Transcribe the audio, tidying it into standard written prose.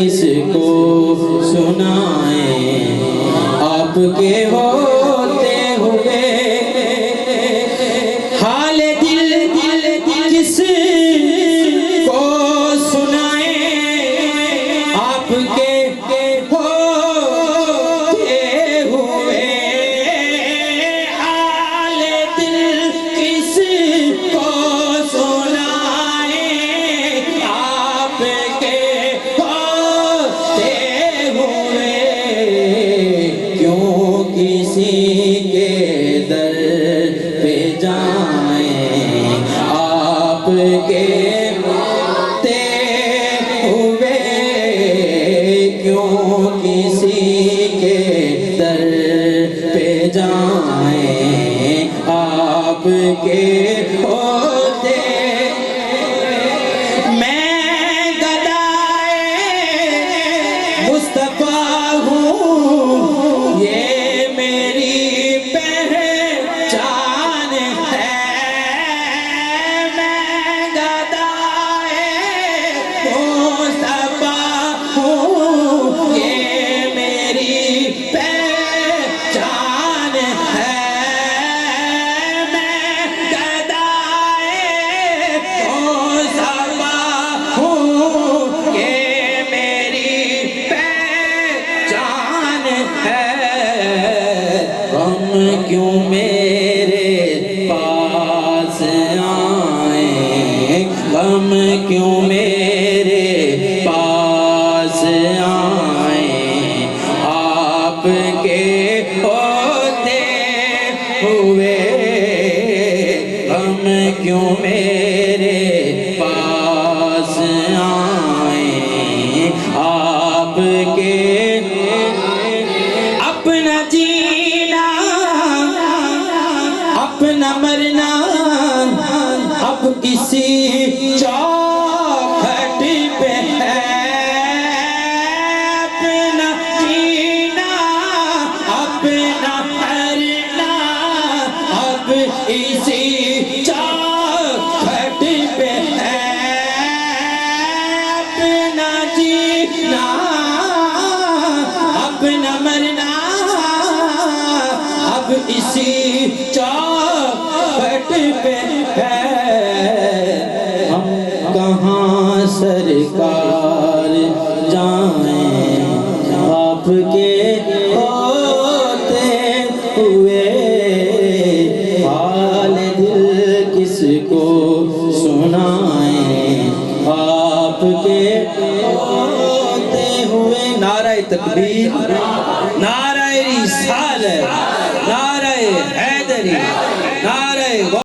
کس کو سنائیں آپ کے ہوتے ہوئے حال دل کس کو سنائیں آپ کے ہوتے ہوئے حال دل کس کو سنائیں آپ کے ہوتے ہوئے کیوں کسی کے در پہ جائیں آپ کے ہوتے ہوئے کیوں کسی کے در پہ جائیں آپ کے ہوتے میں گدائے مصطفیٰ ہوں یہ میری پہچان ہے میں گدائے مصطفیٰ ہوں یہ میری پہچان ہے میں گدائے مصطفیٰ ہوں یہ میری پہچان ہے غم کیوں میرے پاس آئیں غم کیوں میرے پاس آئیں آپ کے ہوتے ہوئے غم کیوں میرے پاس آئیں آپ کے اپنا جینا اپنا مرنا اب کسی چوکھٹ پہ ہے اپنا جینا اپنا مرنا اب اسی چوکھٹ پہ ہے اپنا جینا اپنا مرنا اب اسی چوکھٹ پہ ہے ہم کہاں سرکار جائیں آپ کے ہوتے ہوئے حال دل کس کو سنائیں آپ کے ہوتے ہوئے نعرہ تکبیر نعرہ رسالت نعرہ حیدری نعرہ